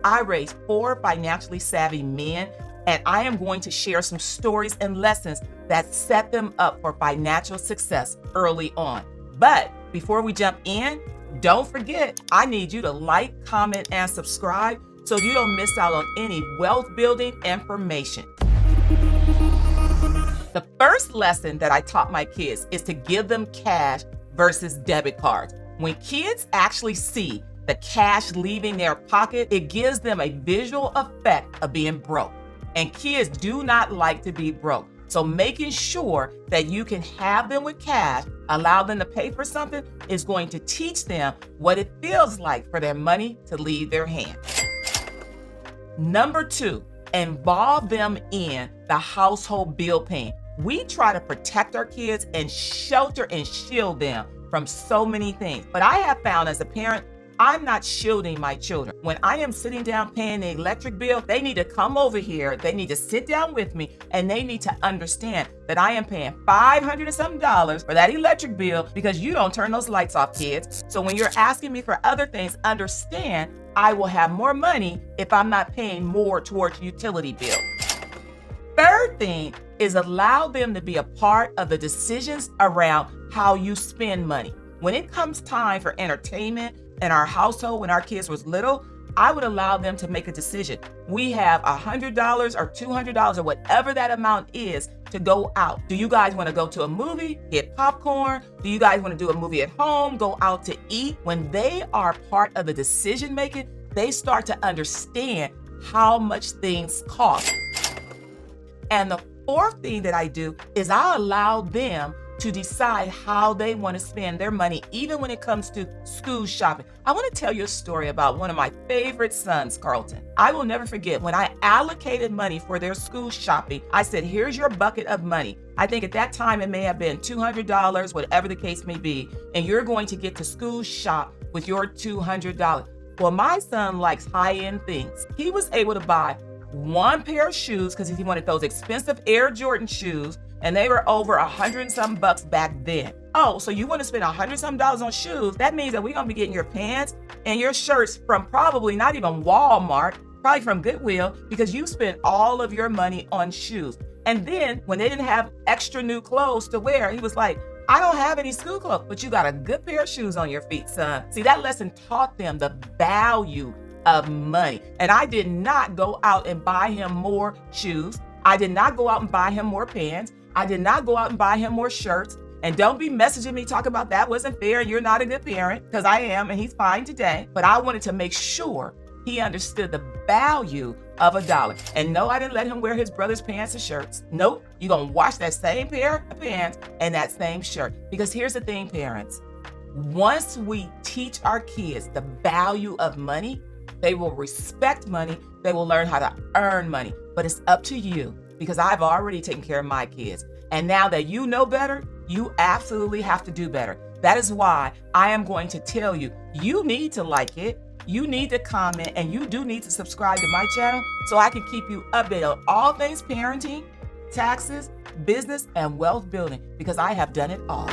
I raised 4 financially savvy men, and I am going to share some stories and lessons that set them up for financial success early on. But before we jump in, don't forget, I need you to like, comment, and subscribe so you don't miss out on any wealth building information. The first lesson that I taught my kids is to give them cash versus debit cards. When kids actually see the cash leaving their pocket, it gives them a visual effect of being broke. And kids do not like to be broke. So making sure that you can have them with cash, allow them to pay for something, is going to teach them what it feels like for their money to leave their hand. Number 2, involve them in the household bill paying. We try to protect our kids and shelter and shield them from so many things. But I have found as a parent, I'm not shielding my children. When I am sitting down paying the electric bill, they need to come over here. They need to sit down with me, and they need to understand that I am paying $500 and something for that electric bill because you don't turn those lights off, kids. So when you're asking me for other things, understand I will have more money if I'm not paying more towards utility bill. Third thing is allow them to be a part of the decisions around how you spend money. When it comes time for entertainment in our household, when our kids was little, I would allow them to make a decision. We have $100 or $200 or whatever that amount is to go out. Do you guys want to go to a movie, get popcorn? Do you guys want to do a movie at home, go out to eat? When they are part of the decision making, they start to understand how much things cost. And the fourth thing that I do is I allow them to decide how they want to spend their money, even when it comes to school shopping. I want to tell you a story about one of my favorite sons, Carlton. I will never forget when I allocated money for their school shopping. I said, here's your bucket of money. I think at that time it may have been $200, whatever the case may be, and you're going to get to school shop with your $200. Well, my son likes high-end things. He was able to buy one pair of shoes because he wanted those expensive Air Jordan shoes, and they were over $100 and some bucks back then. Oh, so you want to spend $100 and some on shoes? That means that we're gonna be getting your pants and your shirts from probably not even Walmart, probably from Goodwill, because you spent all of your money on shoes. And then when they didn't have extra new clothes to wear, he was like, I don't have any school clothes, but you got a good pair of shoes on your feet, son. See, that lesson taught them the value of money. And I did not go out and buy him more shoes. I did not go out and buy him more pants. I did not go out and buy him more shirts. And don't be messaging me talking about that wasn't fair and you're not a good parent, because I am, and he's fine today. But I wanted to make sure he understood the value of $1. And no, I didn't let him wear his brother's pants and shirts. Nope, you're gonna wash that same pair of pants and that same shirt. Because here's the thing, parents. Once we teach our kids the value of money, they will respect money. They will learn how to earn money. But it's up to you, because I've already taken care of my kids. And now that you know better, you absolutely have to do better. That is why I am going to tell you, you need to like it, you need to comment, and you do need to subscribe to my channel so I can keep you updated on all things parenting, taxes, business, and wealth building, because I have done it all.